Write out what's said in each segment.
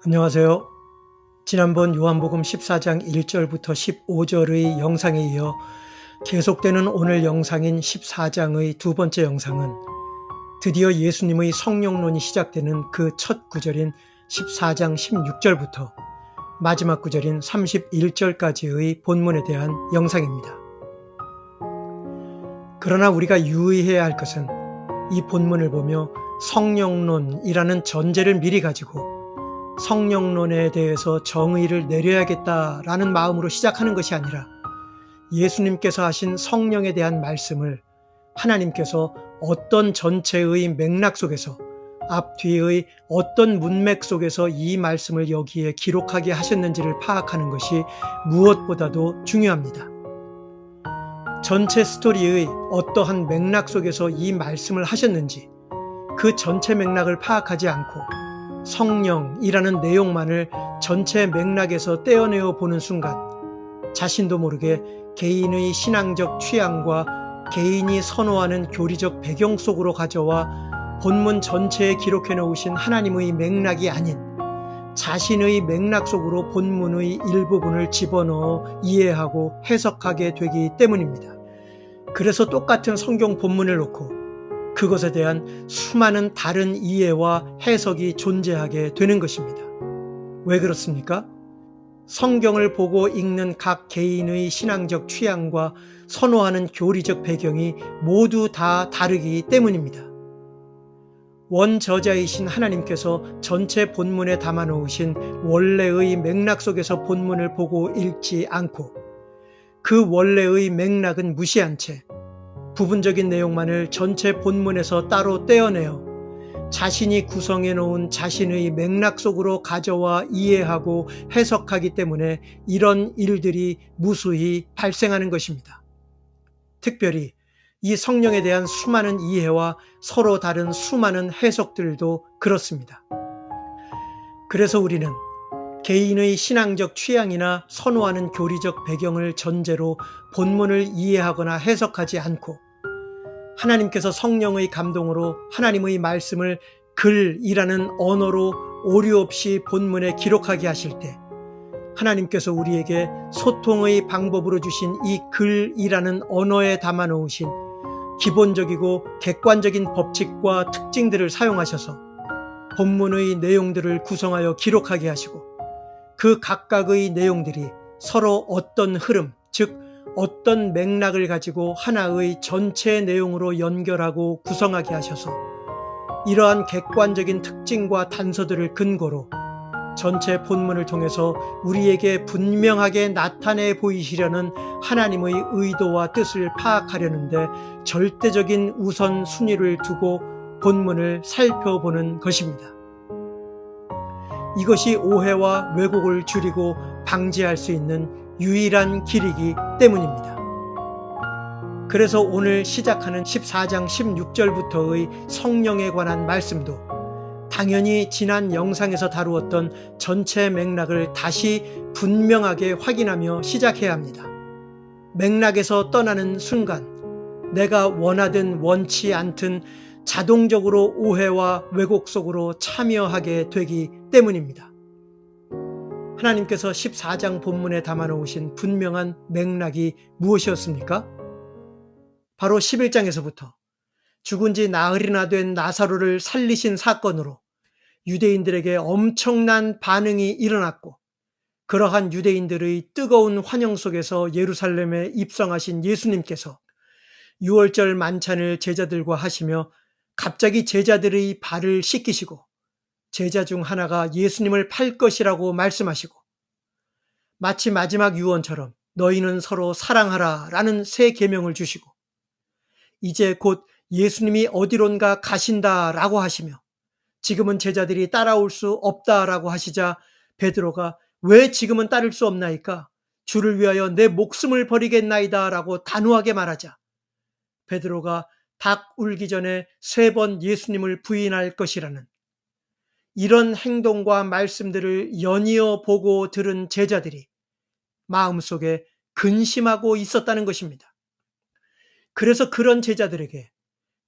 안녕하세요. 지난번 요한복음 14장 1절부터 15절의 영상에 이어 계속되는 오늘 영상인 14장의 두 번째 영상은 드디어 예수님의 성령론이 시작되는 그 첫 구절인 14장 16절부터 마지막 구절인 31절까지의 본문에 대한 영상입니다. 그러나 우리가 유의해야 할 것은 이 본문을 보며 성령론이라는 전제를 미리 가지고 성령론에 대해서 정의를 내려야겠다라는 마음으로 시작하는 것이 아니라 예수님께서 하신 성령에 대한 말씀을 하나님께서 어떤 전체의 맥락 속에서 앞뒤의 어떤 문맥 속에서 이 말씀을 여기에 기록하게 하셨는지를 파악하는 것이 무엇보다도 중요합니다. 전체 스토리의 어떠한 맥락 속에서 이 말씀을 하셨는지 그 전체 맥락을 파악하지 않고 성령이라는 내용만을 전체 맥락에서 떼어내어 보는 순간 자신도 모르게 개인의 신앙적 취향과 개인이 선호하는 교리적 배경 속으로 가져와 본문 전체에 기록해 놓으신 하나님의 맥락이 아닌 자신의 맥락 속으로 본문의 일부분을 집어넣어 이해하고 해석하게 되기 때문입니다. 그래서 똑같은 성경 본문을 놓고 그것에 대한 수많은 다른 이해와 해석이 존재하게 되는 것입니다. 왜 그렇습니까? 성경을 보고 읽는 각 개인의 신앙적 취향과 선호하는 교리적 배경이 모두 다 다르기 때문입니다. 원저자이신 하나님께서 전체 본문에 담아 놓으신 원래의 맥락 속에서 본문을 보고 읽지 않고 그 원래의 맥락은 무시한 채 부분적인 내용만을 전체 본문에서 따로 떼어내어 자신이 구성해 놓은 자신의 맥락 속으로 가져와 이해하고 해석하기 때문에 이런 일들이 무수히 발생하는 것입니다. 특별히 이 성령에 대한 수많은 이해와 서로 다른 수많은 해석들도 그렇습니다. 그래서 우리는 개인의 신앙적 취향이나 선호하는 교리적 배경을 전제로 본문을 이해하거나 해석하지 않고 하나님께서 성령의 감동으로 하나님의 말씀을 글이라는 언어로 오류 없이 본문에 기록하게 하실 때 하나님께서 우리에게 소통의 방법으로 주신 이 글이라는 언어에 담아 놓으신 기본적이고 객관적인 법칙과 특징들을 사용하셔서 본문의 내용들을 구성하여 기록하게 하시고 그 각각의 내용들이 서로 어떤 흐름, 즉 어떤 맥락을 가지고 하나의 전체 내용으로 연결하고 구성하게 하셔서 이러한 객관적인 특징과 단서들을 근거로 전체 본문을 통해서 우리에게 분명하게 나타내 보이시려는 하나님의 의도와 뜻을 파악하려는데 절대적인 우선순위를 두고 본문을 살펴보는 것입니다. 이것이 오해와 왜곡을 줄이고 방지할 수 있는 유일한 길이기 때문입니다. 그래서 오늘 시작하는 14장 16절부터의 성령에 관한 말씀도 당연히 지난 영상에서 다루었던 전체 맥락을 다시 분명하게 확인하며 시작해야 합니다. 맥락에서 떠나는 순간 내가 원하든 원치 않든 자동적으로 오해와 왜곡 속으로 참여하게 되기 때문입니다. 하나님께서 14장 본문에 담아 놓으신 분명한 맥락이 무엇이었습니까? 바로 11장에서부터 죽은 지 나흘이나 된 나사로를 살리신 사건으로 유대인들에게 엄청난 반응이 일어났고 그러한 유대인들의 뜨거운 환영 속에서 예루살렘에 입성하신 예수님께서 유월절 만찬을 제자들과 하시며 갑자기 제자들의 발을 씻기시고 제자 중 하나가 예수님을 팔 것이라고 말씀하시고 마치 마지막 유언처럼 너희는 서로 사랑하라 라는 새 계명을 주시고 이제 곧 예수님이 어디론가 가신다라고 하시며 지금은 제자들이 따라올 수 없다라고 하시자 베드로가 왜 지금은 따를 수 없나이까? 주를 위하여 내 목숨을 버리겠나이다 라고 단호하게 말하자 베드로가 닭 울기 전에 3번 예수님을 부인할 것이라는 이런 행동과 말씀들을 연이어 보고 들은 제자들이 마음속에 근심하고 있었다는 것입니다. 그래서 그런 제자들에게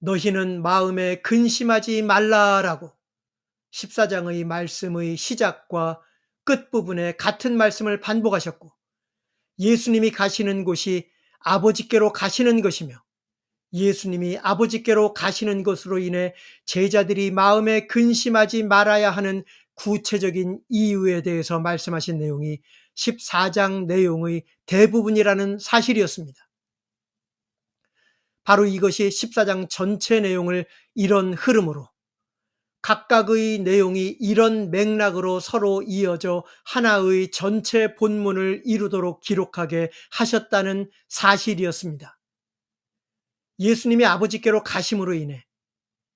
너희는 마음에 근심하지 말라라고 14장의 말씀의 시작과 끝부분에 같은 말씀을 반복하셨고, 예수님이 가시는 곳이 아버지께로 가시는 것이며, 예수님이 아버지께로 가시는 것으로 인해 제자들이 마음에 근심하지 말아야 하는 구체적인 이유에 대해서 말씀하신 내용이 14장 내용의 대부분이라는 사실이었습니다. 바로 이것이 14장 전체 내용을 이런 흐름으로, 각각의 내용이 이런 맥락으로 서로 이어져 하나의 전체 본문을 이루도록 기록하게 하셨다는 사실이었습니다. 예수님이 아버지께로 가심으로 인해,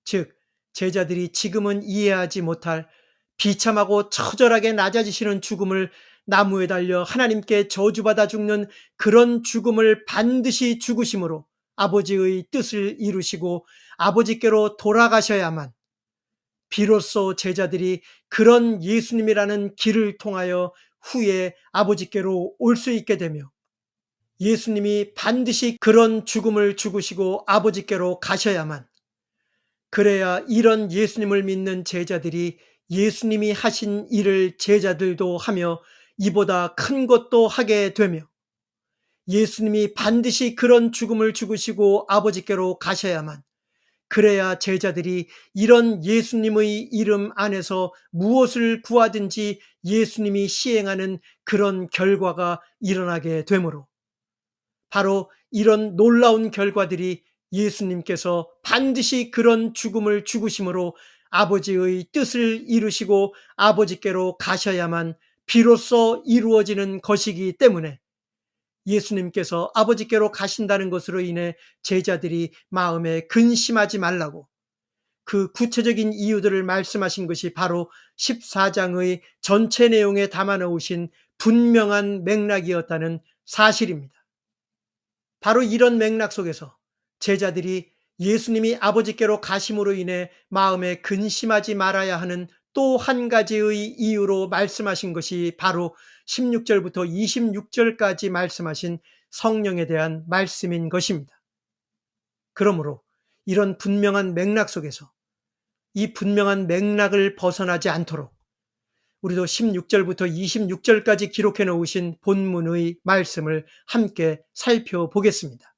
즉 제자들이 지금은 이해하지 못할 비참하고 처절하게 낮아지시는 죽음을, 나무에 달려 하나님께 저주받아 죽는 그런 죽음을 반드시 죽으심으로 아버지의 뜻을 이루시고 아버지께로 돌아가셔야만 비로소 제자들이 그런 예수님이라는 길을 통하여 후에 아버지께로 올 수 있게 되며, 예수님이 반드시 그런 죽음을 죽으시고 아버지께로 가셔야만, 그래야 이런 예수님을 믿는 제자들이 예수님이 하신 일을 제자들도 하며 이보다 큰 것도 하게 되며, 예수님이 반드시 그런 죽음을 죽으시고 아버지께로 가셔야만, 그래야 제자들이 이런 예수님의 이름 안에서 무엇을 구하든지 예수님이 시행하는 그런 결과가 일어나게 되므로, 바로 이런 놀라운 결과들이 예수님께서 반드시 그런 죽음을 죽으심으로 아버지의 뜻을 이루시고 아버지께로 가셔야만 비로소 이루어지는 것이기 때문에, 예수님께서 아버지께로 가신다는 것으로 인해 제자들이 마음에 근심하지 말라고 그 구체적인 이유들을 말씀하신 것이 바로 14장의 전체 내용에 담아 놓으신 분명한 맥락이었다는 사실입니다. 바로 이런 맥락 속에서 제자들이 예수님이 아버지께로 가심으로 인해 마음에 근심하지 말아야 하는 또 한 가지의 이유로 말씀하신 것이 바로 16절부터 26절까지 말씀하신 성령에 대한 말씀인 것입니다. 그러므로 이런 분명한 맥락 속에서 이 분명한 맥락을 벗어나지 않도록 우리도 16절부터 26절까지 기록해 놓으신 본문의 말씀을 함께 살펴보겠습니다.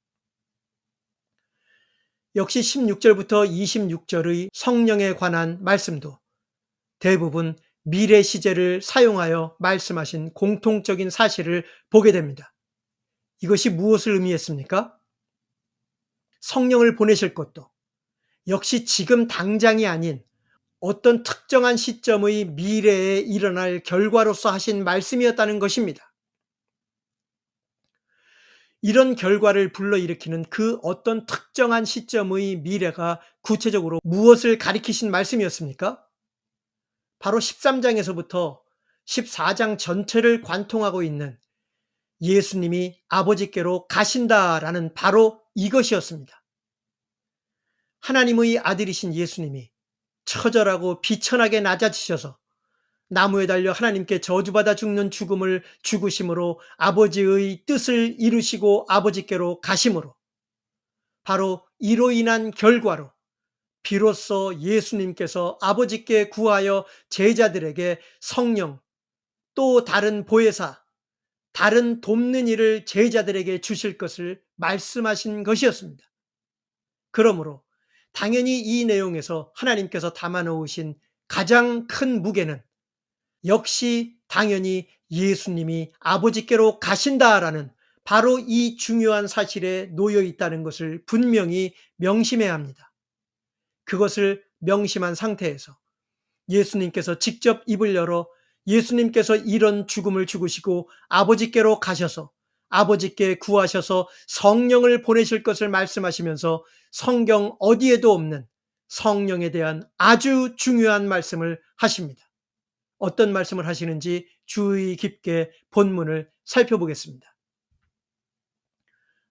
역시 16절부터 26절의 성령에 관한 말씀도 대부분 미래 시제를 사용하여 말씀하신 공통적인 사실을 보게 됩니다. 이것이 무엇을 의미했습니까? 성령을 보내실 것도 역시 지금 당장이 아닌 어떤 특정한 시점의 미래에 일어날 결과로서 하신 말씀이었다는 것입니다. 이런 결과를 불러일으키는 그 어떤 특정한 시점의 미래가 구체적으로 무엇을 가리키신 말씀이었습니까? 바로 13장에서부터 14장 전체를 관통하고 있는 예수님이 아버지께로 가신다라는 바로 이것이었습니다. 하나님의 아들이신 예수님이 처절하고 비천하게 낮아지셔서 나무에 달려 하나님께 저주받아 죽는 죽음을 죽으심으로 아버지의 뜻을 이루시고 아버지께로 가심으로, 바로 이로 인한 결과로 비로소 예수님께서 아버지께 구하여 제자들에게 성령, 또 다른 보혜사, 다른 돕는 일을 제자들에게 주실 것을 말씀하신 것이었습니다. 그러므로 당연히 이 내용에서 하나님께서 담아 놓으신 가장 큰 무게는 역시 당연히 예수님이 아버지께로 가신다라는 바로 이 중요한 사실에 놓여 있다는 것을 분명히 명심해야 합니다. 그것을 명심한 상태에서 예수님께서 직접 입을 열어 예수님께서 이런 죽음을 죽으시고 아버지께로 가셔서 아버지께 구하셔서 성령을 보내실 것을 말씀하시면서 성경 어디에도 없는 성령에 대한 아주 중요한 말씀을 하십니다. 어떤 말씀을 하시는지 주의 깊게 본문을 살펴보겠습니다.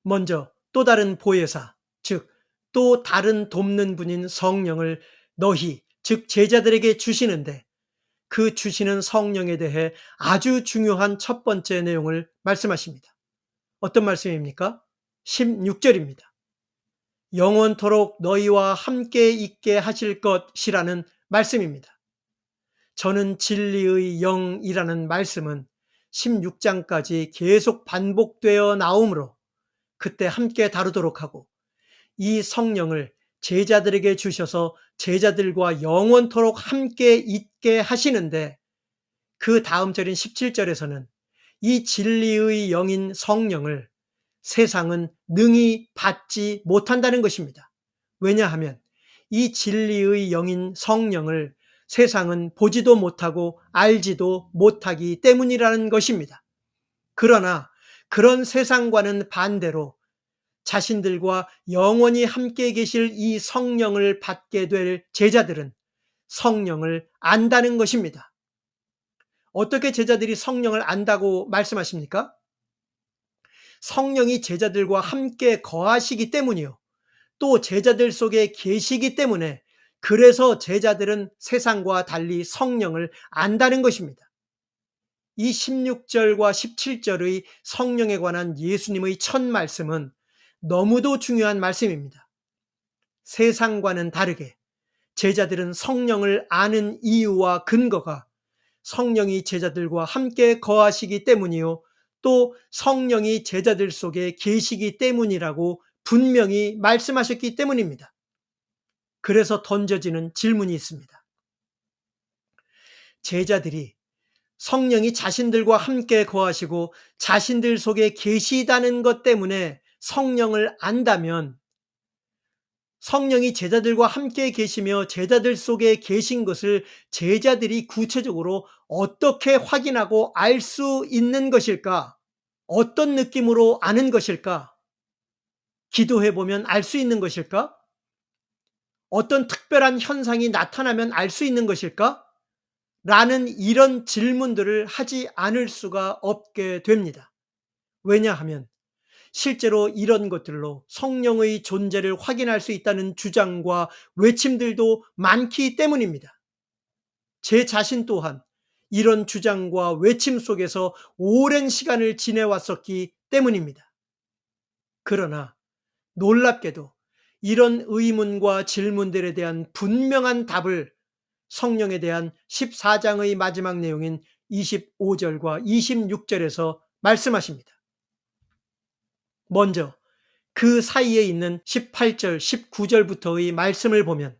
먼저 또 다른 보혜사, 즉 또 다른 돕는 분인 성령을 너희, 즉 제자들에게 주시는데, 그 주시는 성령에 대해 아주 중요한 첫 번째 내용을 말씀하십니다. 어떤 말씀입니까? 16절입니다. 영원토록 너희와 함께 있게 하실 것이라는 말씀입니다. 저는 진리의 영이라는 말씀은 16장까지 계속 반복되어 나오므로 그때 함께 다루도록 하고, 이 성령을 제자들에게 주셔서 제자들과 영원토록 함께 있게 하시는데, 그 다음 절인 17절에서는 이 진리의 영인 성령을 세상은 능히 받지 못한다는 것입니다. 왜냐하면 이 진리의 영인 성령을 세상은 보지도 못하고 알지도 못하기 때문이라는 것입니다. 그러나 그런 세상과는 반대로 자신들과 영원히 함께 계실 이 성령을 받게 될 제자들은 성령을 안다는 것입니다. 어떻게 제자들이 성령을 안다고 말씀하십니까? 성령이 제자들과 함께 거하시기 때문이요, 또 제자들 속에 계시기 때문에, 그래서 제자들은 세상과 달리 성령을 안다는 것입니다. 이 16절과 17절의 성령에 관한 예수님의 첫 말씀은 너무도 중요한 말씀입니다. 세상과는 다르게 제자들은 성령을 아는 이유와 근거가 성령이 제자들과 함께 거하시기 때문이요, 또 성령이 제자들 속에 계시기 때문이라고 분명히 말씀하셨기 때문입니다. 그래서 던져지는 질문이 있습니다. 제자들이 성령이 자신들과 함께 거하시고 자신들 속에 계시다는 것 때문에 성령을 안다면, 성령이 제자들과 함께 계시며 제자들 속에 계신 것을 제자들이 구체적으로 어떻게 확인하고 알 수 있는 것일까? 어떤 느낌으로 아는 것일까? 기도해 보면 알 수 있는 것일까? 어떤 특별한 현상이 나타나면 알 수 있는 것일까? 라는 이런 질문들을 하지 않을 수가 없게 됩니다. 왜냐하면 실제로 이런 것들로 성령의 존재를 확인할 수 있다는 주장과 외침들도 많기 때문입니다. 제 자신 또한 이런 주장과 외침 속에서 오랜 시간을 지내왔었기 때문입니다. 그러나 놀랍게도 이런 의문과 질문들에 대한 분명한 답을 성령에 대한 14장의 마지막 내용인 25절과 26절에서 말씀하십니다. 먼저 그 사이에 있는 18절, 19절부터의 말씀을 보면,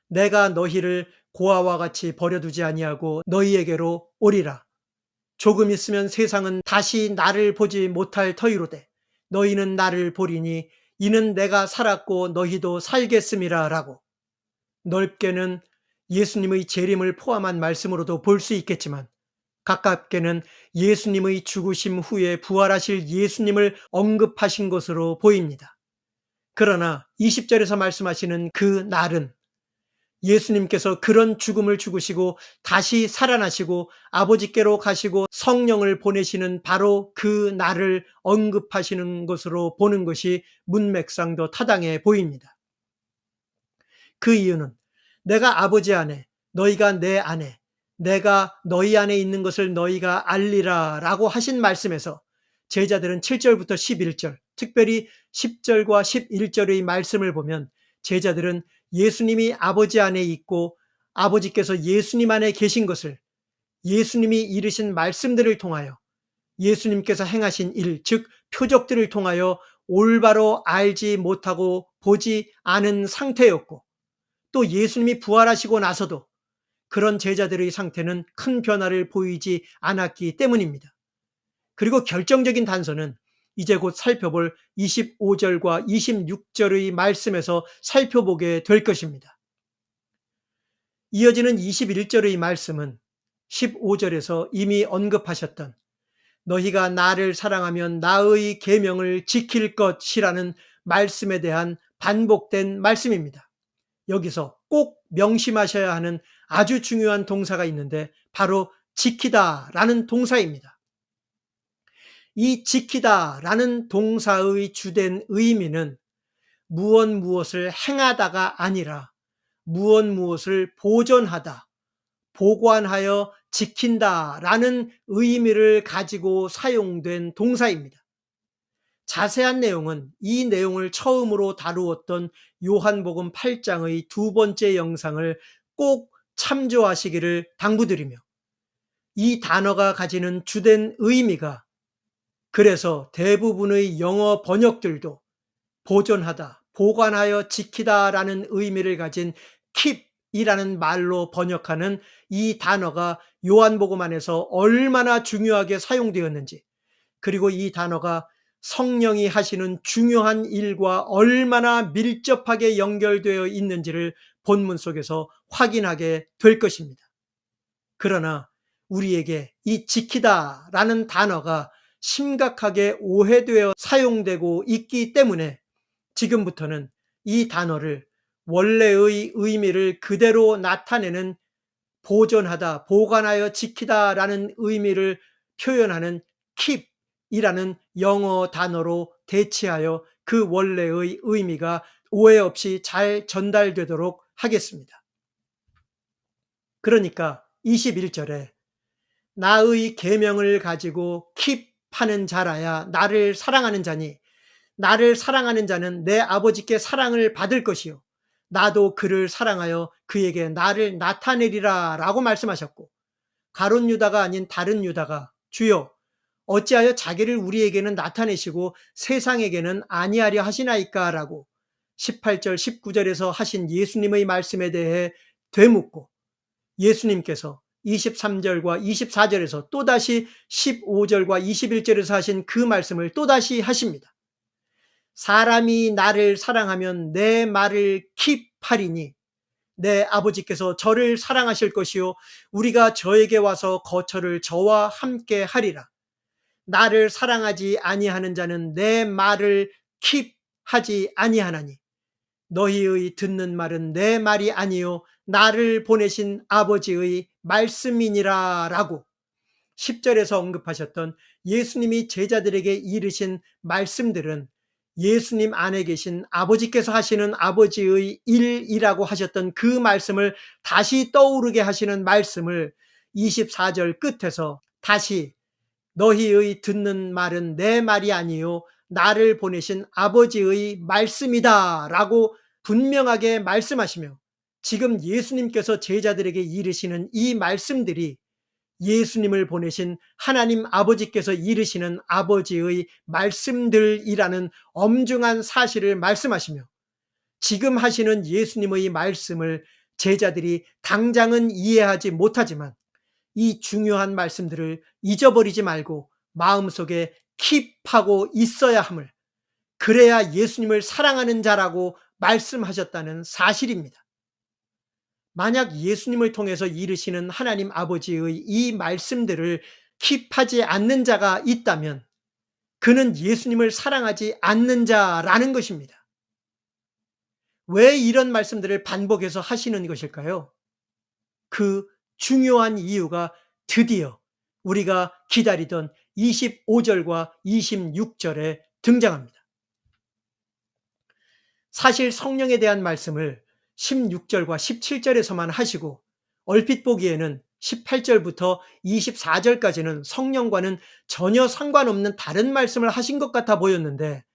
내가 너희를 고아와 같이 버려두지 아니하고 너희에게로 오리라. 조금 있으면 세상은 다시 나를 보지 못할 터이로되 너희는 나를 보리니 이는 내가 살았고 너희도 살겠음이라 라고, 넓게는 예수님의 재림을 포함한 말씀으로도 볼 수 있겠지만, 가깝게는 예수님의 죽으심 후에 부활하실 예수님을 언급하신 것으로 보입니다. 그러나 20절에서 말씀하시는 그 날은 예수님께서 그런 죽음을 죽으시고 다시 살아나시고 아버지께로 가시고 성령을 보내시는 바로 그 날을 언급하시는 것으로 보는 것이 문맥상 더 타당해 보입니다. 그 이유는 내가 아버지 안에, 너희가 내 안에, 내가 너희 안에 있는 것을 너희가 알리라 라고 하신 말씀에서 제자들은 7절부터 11절, 특별히 10절과 11절의 말씀을 보면 제자들은 예수님이 아버지 안에 있고 아버지께서 예수님 안에 계신 것을 예수님이 이르신 말씀들을 통하여, 예수님께서 행하신 일, 즉 표적들을 통하여 올바로 알지 못하고 보지 않은 상태였고, 또 예수님이 부활하시고 나서도 그런 제자들의 상태는 큰 변화를 보이지 않았기 때문입니다. 그리고 결정적인 단서는 이제 곧 살펴볼 25절과 26절의 말씀에서 살펴보게 될 것입니다. 이어지는 21절의 말씀은 15절에서 이미 언급하셨던 너희가 나를 사랑하면 나의 계명을 지킬 것이라는 말씀에 대한 반복된 말씀입니다. 여기서 꼭 명심하셔야 하는 아주 중요한 동사가 있는데 바로 지키다라는 동사입니다. 이 지키다라는 동사의 주된 의미는 무엇을 행하다가 아니라 무엇을 보존하다, 보관하여 지킨다라는 의미를 가지고 사용된 동사입니다. 자세한 내용은 이 내용을 처음으로 다루었던 요한복음 8장의 두 번째 영상을 꼭 참조하시기를 당부드리며, 이 단어가 가지는 주된 의미가, 그래서 대부분의 영어 번역들도 보존하다, 보관하여 지키다 라는 의미를 가진 keep이라는 말로 번역하는 이 단어가 요한복음 안에서 얼마나 중요하게 사용되었는지, 그리고 이 단어가 성령이 하시는 중요한 일과 얼마나 밀접하게 연결되어 있는지를 본문 속에서 확인하게 될 것입니다. 그러나 우리에게 이 지키다라는 단어가 심각하게 오해되어 사용되고 있기 때문에 지금부터는 이 단어를 원래의 의미를 그대로 나타내는, 보존하다, 보관하여 지키다라는 의미를 표현하는 keep이라는 영어 단어로 대체하여 그 원래의 의미가 오해 없이 잘 전달되도록 하겠습니다. 그러니까 21절에 나의 계명을 가지고 keep하는 자라야 나를 사랑하는 자니, 나를 사랑하는 자는 내 아버지께 사랑을 받을 것이요 나도 그를 사랑하여 그에게 나를 나타내리라 라고 말씀하셨고, 가룟 유다가 아닌 다른 유다가 주여 어찌하여 자기를 우리에게는 나타내시고 세상에게는 아니하려 하시나이까 라고 18절 19절에서 하신 예수님의 말씀에 대해 되묻고, 예수님께서 23절과 24절에서 또다시 15절과 21절에서 하신 그 말씀을 또다시 하십니다. 사람이 나를 사랑하면 내 말을 킵하리니 내 아버지께서 저를 사랑하실 것이요 우리가 저에게 와서 거처를 저와 함께 하리라. 나를 사랑하지 아니하는 자는 내 말을 킵하지 아니하나니 너희의 듣는 말은 내 말이 아니요 나를 보내신 아버지의 말씀이니라 라고 10절에서 언급하셨던 예수님이 제자들에게 이르신 말씀들은 예수님 안에 계신 아버지께서 하시는 아버지의 일이라고 하셨던 그 말씀을 다시 떠오르게 하시는 말씀을 24절 끝에서 다시 너희의 듣는 말은 내 말이 아니요 나를 보내신 아버지의 말씀이다 라고 분명하게 말씀하시며, 지금 예수님께서 제자들에게 이르시는 이 말씀들이 예수님을 보내신 하나님 아버지께서 이르시는 아버지의 말씀들이라는 엄중한 사실을 말씀하시며, 지금 하시는 예수님의 말씀을 제자들이 당장은 이해하지 못하지만 이 중요한 말씀들을 잊어버리지 말고 마음속에 킵하고 있어야 함을, 그래야 예수님을 사랑하는 자라고 말씀하셨다는 사실입니다. 만약 예수님을 통해서 이르시는 하나님 아버지의 이 말씀들을 킵하지 않는 자가 있다면 그는 예수님을 사랑하지 않는 자라는 것입니다. 왜 이런 말씀들을 반복해서 하시는 것일까요? 그 중요한 이유가 드디어 우리가 기다리던 25절과 26절에 등장합니다. 사실 성령에 대한 말씀을 16절과 17절에서만 하시고 얼핏 보기에는 18절부터 24절까지는 성령과는 전혀 상관없는 다른 말씀을 하신 것 같아 보였는데,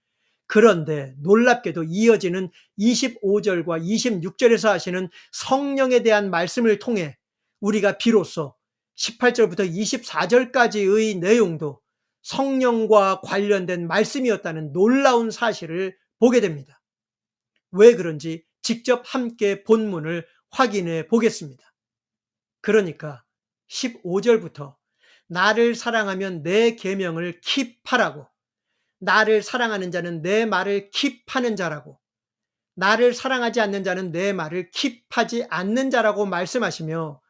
그런데 놀랍게도 이어지는 25절과 26절에서 하시는 성령에 대한 말씀을 통해 우리가 비로소 18절부터 24절까지의 내용도 성령과 관련된 말씀이었다는 놀라운 사실을 보게 됩니다. 왜 그런지 직접 함께 본문을 확인해 보겠습니다. 그러니까 15절부터 나를 사랑하면 내 계명을 킵하라고, 나를 사랑하는 자는 내 말을 킵하는 자라고, 나를 사랑하지 않는 자는 내 말을 킵하지 않는 자라고 말씀하시며,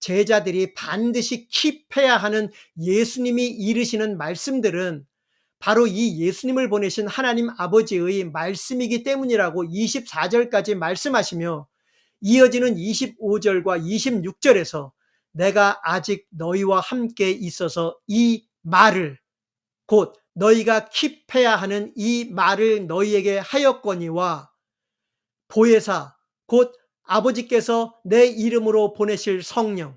제자들이 반드시 킵해야 하는 예수님이 이르시는 말씀들은 바로 이 예수님을 보내신 하나님 아버지의 말씀이기 때문이라고 24절까지 말씀하시며, 이어지는 25절과 26절에서 내가 아직 너희와 함께 있어서 이 말을, 곧 너희가 킵해야 하는 이 말을 너희에게 하였거니와 보혜사 곧 아버지께서 내 이름으로 보내실 성령,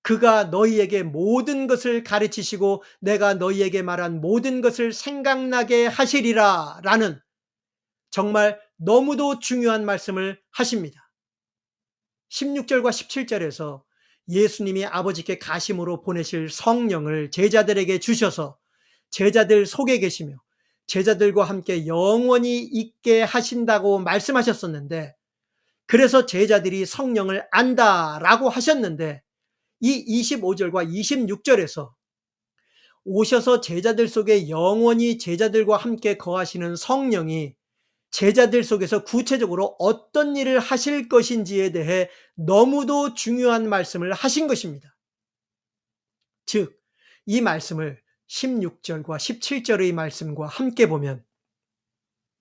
그가 너희에게 모든 것을 가르치시고 내가 너희에게 말한 모든 것을 생각나게 하시리라 라는 정말 너무도 중요한 말씀을 하십니다. 16절과 17절에서 예수님이 아버지께 가심으로 보내실 성령을 제자들에게 주셔서 제자들 속에 계시며 제자들과 함께 영원히 있게 하신다고 말씀하셨었는데, 그래서 제자들이 성령을 안다라고 하셨는데, 이 25절과 26절에서 오셔서 제자들 속에 영원히 제자들과 함께 거하시는 성령이 제자들 속에서 구체적으로 어떤 일을 하실 것인지에 대해 너무도 중요한 말씀을 하신 것입니다. 즉, 이 말씀을 16절과 17절의 말씀과 함께 보면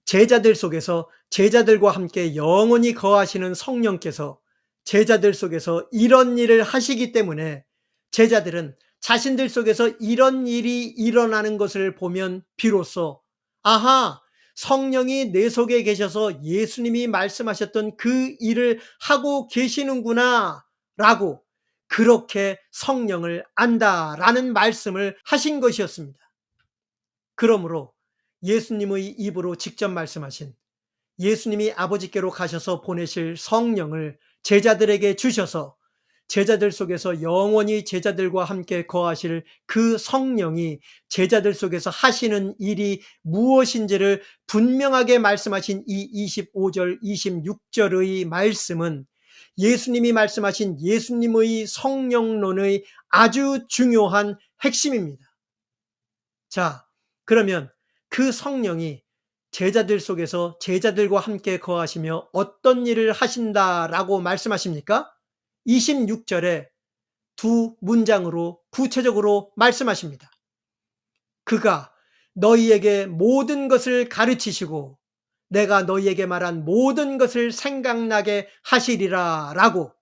제자들 속에서 제자들과 함께 영원히 거하시는 성령께서 제자들 속에서 이런 일을 하시기 때문에 제자들은 자신들 속에서 이런 일이 일어나는 것을 보면 비로소 아하, 성령이 내 속에 계셔서 예수님이 말씀하셨던 그 일을 하고 계시는구나 라고, 그렇게 성령을 안다라는 말씀을 하신 것이었습니다. 그러므로 예수님의 입으로 직접 말씀하신, 예수님이 아버지께로 가셔서 보내실 성령을 제자들에게 주셔서 제자들 속에서 영원히 제자들과 함께 거하실 그 성령이 제자들 속에서 하시는 일이 무엇인지를 분명하게 말씀하신 이 25절, 26절의 말씀은 예수님이 말씀하신 예수님의 성령론의 아주 중요한 핵심입니다. 자, 그러면 그 성령이 제자들 속에서 제자들과 함께 거하시며 어떤 일을 하신다라고 말씀하십니까? 26절에 두 문장으로 구체적으로 말씀하십니다. 그가 너희에게 모든 것을 가르치시고 내가 너희에게 말한 모든 것을 생각나게 하시리라 라고,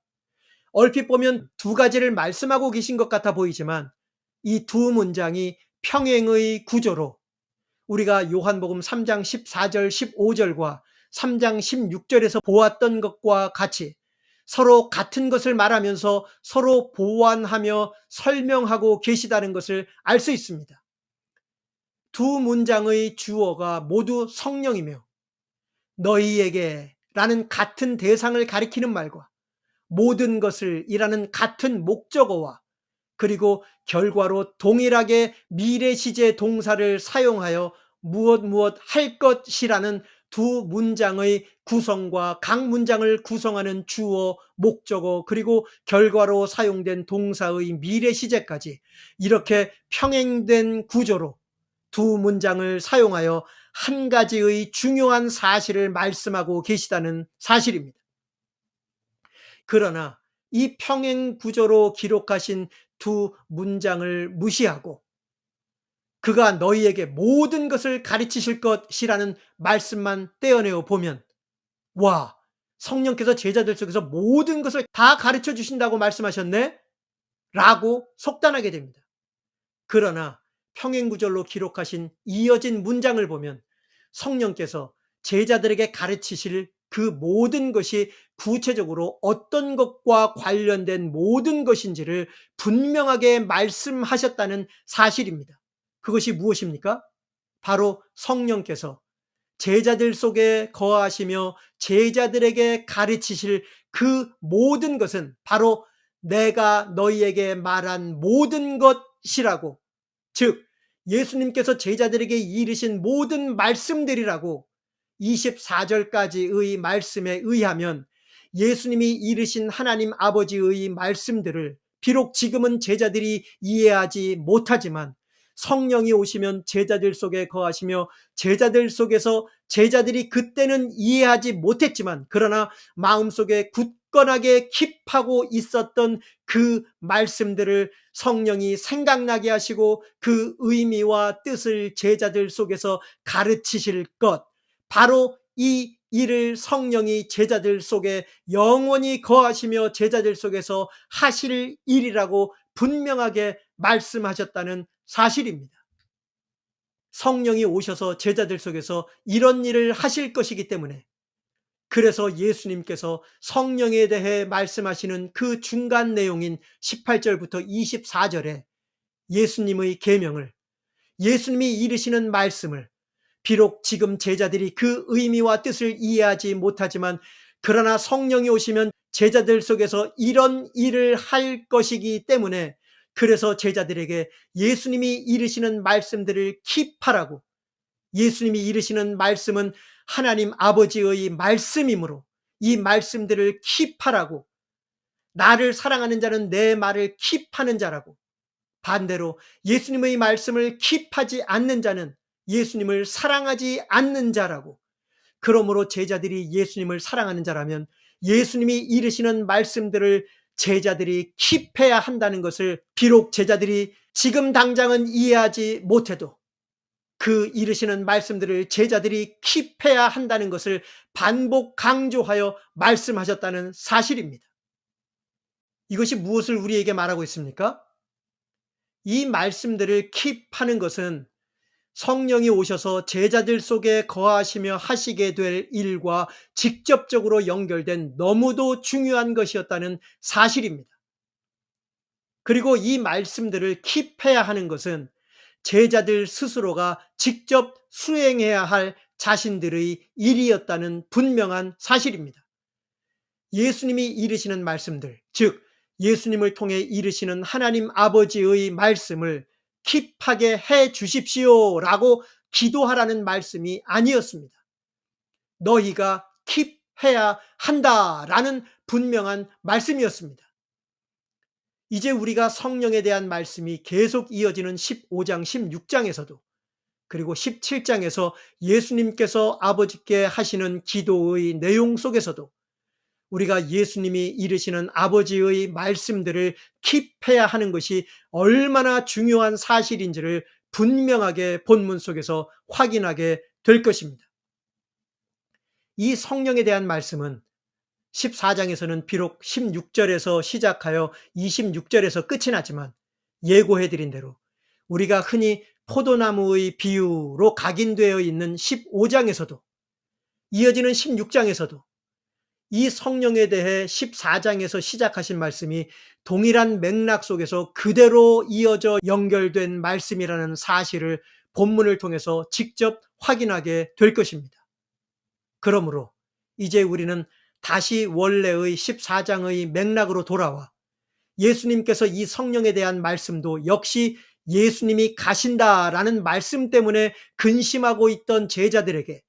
얼핏 보면 두 가지를 말씀하고 계신 것 같아 보이지만 이 두 문장이 평행의 구조로 우리가 요한복음 3장 14절 15절과 3장 16절에서 보았던 것과 같이 서로 같은 것을 말하면서 서로 보완하며 설명하고 계시다는 것을 알 수 있습니다. 두 문장의 주어가 모두 성령이며 너희에게 라는 같은 대상을 가리키는 말과 모든 것을 이라는 같은 목적어와 그리고 결과로 동일하게 미래 시제 동사를 사용하여 무엇 할 것이라는 두 문장의 구성과 각 문장을 구성하는 주어, 목적어, 그리고 결과로 사용된 동사의 미래 시제까지 이렇게 평행된 구조로 두 문장을 사용하여 한 가지의 중요한 사실을 말씀하고 계시다는 사실입니다. 그러나 이 평행 구조로 기록하신 두 문장을 무시하고 그가 너희에게 모든 것을 가르치실 것이라는 말씀만 떼어내어 보면, 와, 성령께서 제자들 속에서 모든 것을 다 가르쳐 주신다고 말씀하셨네? 라고 속단하게 됩니다. 그러나 평행구절로 기록하신 이어진 문장을 보면 성령께서 제자들에게 가르치실 그 모든 것이 구체적으로 어떤 것과 관련된 모든 것인지를 분명하게 말씀하셨다는 사실입니다. 그것이 무엇입니까? 바로 성령께서 제자들 속에 거하시며 제자들에게 가르치실 그 모든 것은 바로 내가 너희에게 말한 모든 것이라고, 즉 예수님께서 제자들에게 이르신 모든 말씀들이라고 24절까지의 말씀에 의하면 예수님이 이르신 하나님 아버지의 말씀들을 비록 지금은 제자들이 이해하지 못하지만 성령이 오시면 제자들 속에 거하시며 제자들 속에서 제자들이 그때는 이해하지 못했지만 그러나 마음속에 굳건하게 킵하고 있었던 그 말씀들을 성령이 생각나게 하시고 그 의미와 뜻을 제자들 속에서 가르치실 것, 바로 이 일을 성령이 제자들 속에 영원히 거하시며 제자들 속에서 하실 일이라고 분명하게 말씀하셨다는 사실입니다. 성령이 오셔서 제자들 속에서 이런 일을 하실 것이기 때문에, 그래서 예수님께서 성령에 대해 말씀하시는 그 중간 내용인 18절부터 24절에 예수님의 계명을, 예수님이 이르시는 말씀을 비록 지금 제자들이 그 의미와 뜻을 이해하지 못하지만 그러나 성령이 오시면 제자들 속에서 이런 일을 할 것이기 때문에, 그래서 제자들에게 예수님이 이르시는 말씀들을 킵하라고, 예수님이 이르시는 말씀은 하나님 아버지의 말씀이므로 이 말씀들을 킵하라고, 나를 사랑하는 자는 내 말을 킵하는 자라고, 반대로 예수님의 말씀을 킵하지 않는 자는 예수님을 사랑하지 않는 자라고, 그러므로 제자들이 예수님을 사랑하는 자라면 예수님이 이르시는 말씀들을 제자들이 킵해야 한다는 것을, 비록 제자들이 지금 당장은 이해하지 못해도 그 이르시는 말씀들을 제자들이 킵해야 한다는 것을 반복 강조하여 말씀하셨다는 사실입니다. 이것이 무엇을 우리에게 말하고 있습니까? 이 말씀들을 킵하는 것은 성령이 오셔서 제자들 속에 거하시며 하시게 될 일과 직접적으로 연결된 너무도 중요한 것이었다는 사실입니다. 그리고 이 말씀들을 킵해야 하는 것은 제자들 스스로가 직접 수행해야 할 자신들의 일이었다는 분명한 사실입니다. 예수님이 이르시는 말씀들, 즉 예수님을 통해 이르시는 하나님 아버지의 말씀을 킵하게 해 주십시오라고 기도하라는 말씀이 아니었습니다. 너희가 킵해야 한다라는 분명한 말씀이었습니다. 이제 우리가 성령에 대한 말씀이 계속 이어지는 15장, 16장에서도, 그리고 17장에서 예수님께서 아버지께 하시는 기도의 내용 속에서도 우리가 예수님이 이르시는 아버지의 말씀들을 킵해야 하는 것이 얼마나 중요한 사실인지를 분명하게 본문 속에서 확인하게 될 것입니다. 이 성령에 대한 말씀은 14장에서는 비록 16절에서 시작하여 26절에서 끝이 나지만, 예고해드린 대로 우리가 흔히 포도나무의 비유로 각인되어 있는 15장에서도, 이어지는 16장에서도 이 성령에 대해 14장에서 시작하신 말씀이 동일한 맥락 속에서 그대로 이어져 연결된 말씀이라는 사실을 본문을 통해서 직접 확인하게 될 것입니다. 그러므로 이제 우리는 다시 원래의 14장의 맥락으로 돌아와 예수님께서 이 성령에 대한 말씀도 역시 예수님이 가신다라는 말씀 때문에 근심하고 있던 제자들에게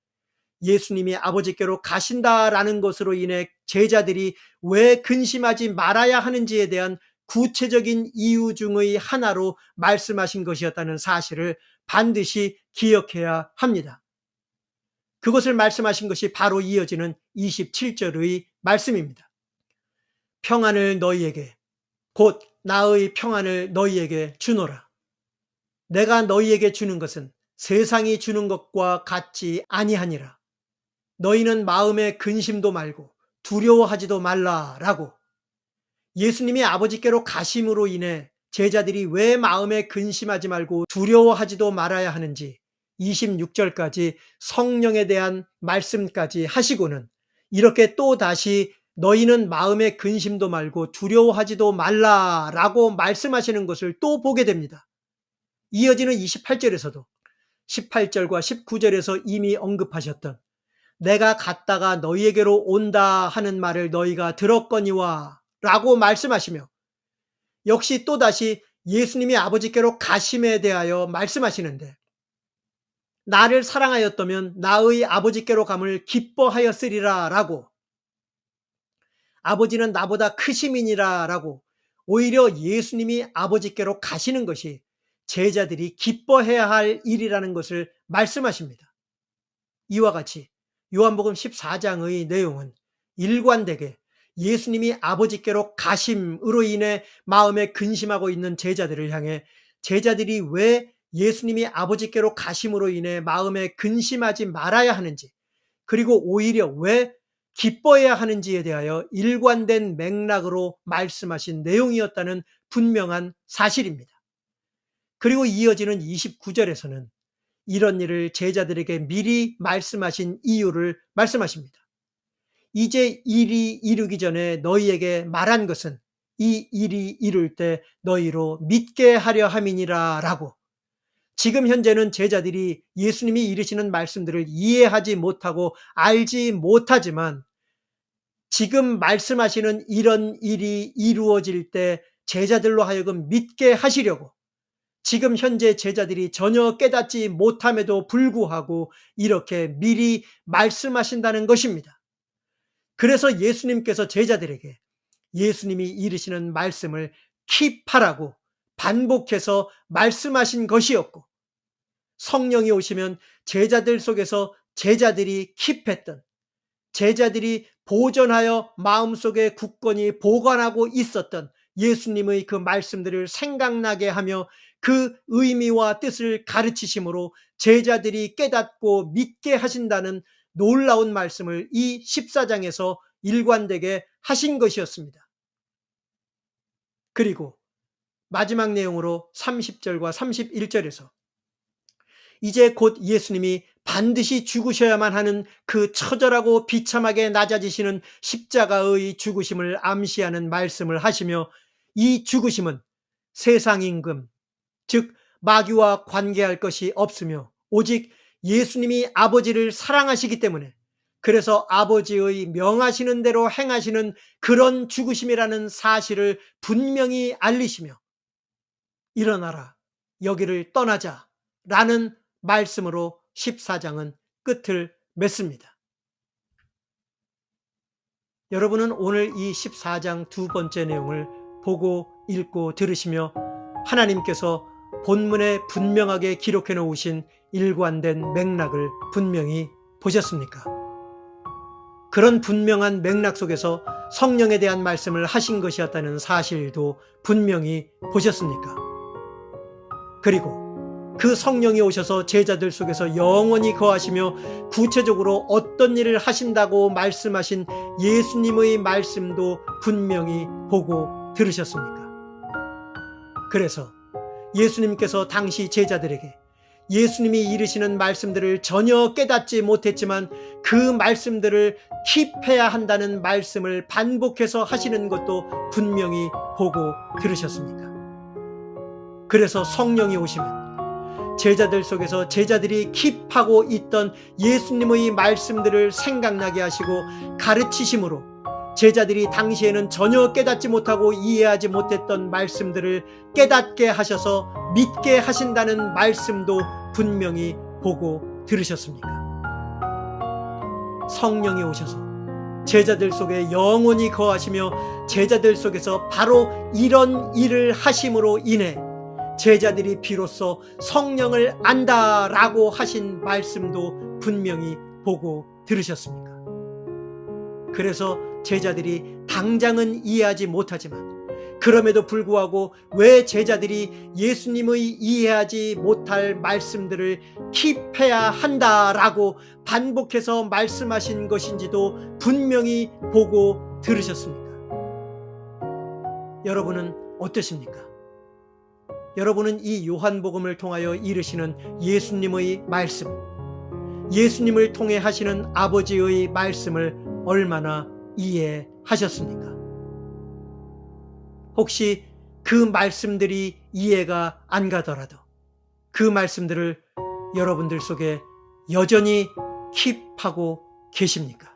예수님이 아버지께로 가신다라는 것으로 인해 제자들이 왜 근심하지 말아야 하는지에 대한 구체적인 이유 중의 하나로 말씀하신 것이었다는 사실을 반드시 기억해야 합니다. 그것을 말씀하신 것이 바로 이어지는 27절의 말씀입니다. 평안을 너희에게, 곧 나의 평안을 너희에게 주노라. 내가 너희에게 주는 것은 세상이 주는 것과 같지 아니하니라. 너희는 마음에 근심도 말고 두려워하지도 말라라고, 예수님이 아버지께로 가심으로 인해 제자들이 왜 마음에 근심하지 말고 두려워하지도 말아야 하는지 26절까지 성령에 대한 말씀까지 하시고는 이렇게 또 다시 너희는 마음에 근심도 말고 두려워하지도 말라라고 말씀하시는 것을 또 보게 됩니다. 이어지는 28절에서도 18절과 19절에서 이미 언급하셨던 내가 갔다가 너희에게로 온다 하는 말을 너희가 들었거니와 라고 말씀하시며, 역시 또다시 예수님이 아버지께로 가심에 대하여 말씀하시는데, 나를 사랑하였다면 나의 아버지께로 감을 기뻐하였으리라 라고, 아버지는 나보다 크심이니라 라고, 오히려 예수님이 아버지께로 가시는 것이 제자들이 기뻐해야 할 일이라는 것을 말씀하십니다. 이와 같이 요한복음 14장의 내용은 일관되게 예수님이 아버지께로 가심으로 인해 마음에 근심하고 있는 제자들을 향해 제자들이 왜 예수님이 아버지께로 가심으로 인해 마음에 근심하지 말아야 하는지, 그리고 오히려 왜 기뻐해야 하는지에 대하여 일관된 맥락으로 말씀하신 내용이었다는 분명한 사실입니다. 그리고 이어지는 29절에서는 이런 일을 제자들에게 미리 말씀하신 이유를 말씀하십니다. 이제 일이 이루기 전에 너희에게 말한 것은 이 일이 이룰 때 너희로 믿게 하려 함이니라 라고, 지금 현재는 제자들이 예수님이 이르시는 말씀들을 이해하지 못하고 알지 못하지만 지금 말씀하시는 이런 일이 이루어질 때 제자들로 하여금 믿게 하시려고 지금 현재 제자들이 전혀 깨닫지 못함에도 불구하고 이렇게 미리 말씀하신다는 것입니다. 그래서 예수님께서 제자들에게 예수님이 이르시는 말씀을 킵하라고 반복해서 말씀하신 것이었고, 성령이 오시면 제자들 속에서 제자들이 킵했던, 제자들이 보존하여 마음속에 굳건히 보관하고 있었던 예수님의 그 말씀들을 생각나게 하며 그 의미와 뜻을 가르치심으로 제자들이 깨닫고 믿게 하신다는 놀라운 말씀을 이 14장에서 일관되게 하신 것이었습니다. 그리고 마지막 내용으로 30절과 31절에서 이제 곧 예수님이 반드시 죽으셔야만 하는 그 처절하고 비참하게 낮아지시는 십자가의 죽으심을 암시하는 말씀을 하시며, 이 죽으심은 세상 임금, 즉 마귀와 관계할 것이 없으며 오직 예수님이 아버지를 사랑하시기 때문에, 그래서 아버지의 명하시는 대로 행하시는 그런 죽으심이라는 사실을 분명히 알리시며, 일어나라, 여기를 떠나자 라는 말씀으로 14장은 끝을 맺습니다. 여러분은 오늘 이 14장 두 번째 내용을 보고 읽고 들으시며 하나님께서 본문에 분명하게 기록해 놓으신 일관된 맥락을 분명히 보셨습니까? 그런 분명한 맥락 속에서 성령에 대한 말씀을 하신 것이었다는 사실도 분명히 보셨습니까? 그리고 그 성령이 오셔서 제자들 속에서 영원히 거하시며 구체적으로 어떤 일을 하신다고 말씀하신 예수님의 말씀도 분명히 보고 들으셨습니까? 그래서 예수님께서 당시 제자들에게 예수님이 이르시는 말씀들을 전혀 깨닫지 못했지만 그 말씀들을 킵해야 한다는 말씀을 반복해서 하시는 것도 분명히 보고 들으셨습니까? 그래서 성령이 오시면 제자들 속에서 제자들이 킵하고 있던 예수님의 말씀들을 생각나게 하시고 가르치심으로 제자들이 당시에는 전혀 깨닫지 못하고 이해하지 못했던 말씀들을 깨닫게 하셔서 믿게 하신다는 말씀도 분명히 보고 들으셨습니까? 성령이 오셔서 제자들 속에 영원히 거하시며 제자들 속에서 바로 이런 일을 하심으로 인해 제자들이 비로소 성령을 안다라고 하신 말씀도 분명히 보고 들으셨습니까? 그래서 제자들이 당장은 이해하지 못하지만 그럼에도 불구하고 왜 제자들이 예수님의 이해하지 못할 말씀들을 킵해야 한다라고 반복해서 말씀하신 것인지도 분명히 보고 들으셨습니까? 여러분은 어떠십니까? 여러분은 이 요한복음을 통하여 이르시는 예수님의 말씀, 예수님을 통해 하시는 아버지의 말씀을 얼마나 이해하셨습니까? 혹시 그 말씀들이 이해가 안 가더라도 그 말씀들을 여러분들 속에 여전히 킵하고 계십니까?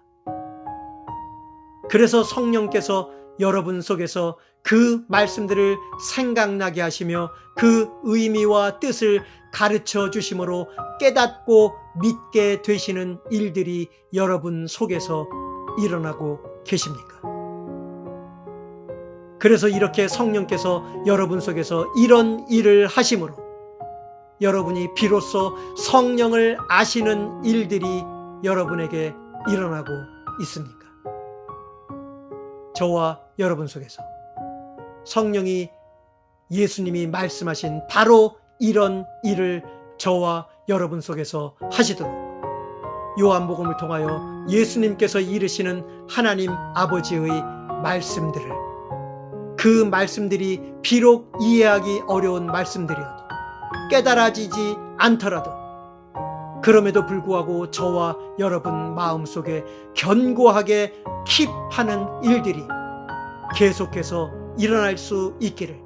그래서 성령께서 여러분 속에서 그 말씀들을 생각나게 하시며 그 의미와 뜻을 가르쳐 주심으로 깨닫고 믿게 되시는 일들이 여러분 속에서 일어나고 계십니까? 그래서 이렇게 성령께서 여러분 속에서 이런 일을 하심으로 여러분이 비로소 성령을 아시는 일들이 여러분에게 일어나고 있습니까? 저와 여러분 속에서 성령이 예수님이 말씀하신 바로 이런 일을 저와 여러분 속에서 하시도록 요한복음을 통하여 예수님께서 이르시는 하나님 아버지의 말씀들을, 그 말씀들이 비록 이해하기 어려운 말씀들이어도 깨달아지지 않더라도 그럼에도 불구하고 저와 여러분 마음속에 견고하게 킵하는 일들이 계속해서 일어날 수 있기를,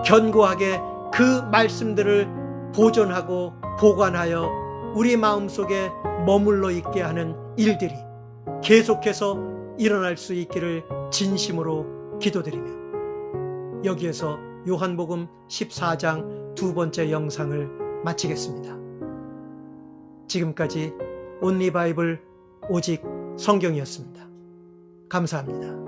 견고하게 그 말씀들을 보존하고 보관하여 우리 마음속에 머물러 있게 하는 일들이 계속해서 일어날 수 있기를 진심으로 기도드리며 여기에서 요한복음 14장 두 번째 영상을 마치겠습니다. 지금까지 온리 바이블 오직 성경이었습니다. 감사합니다.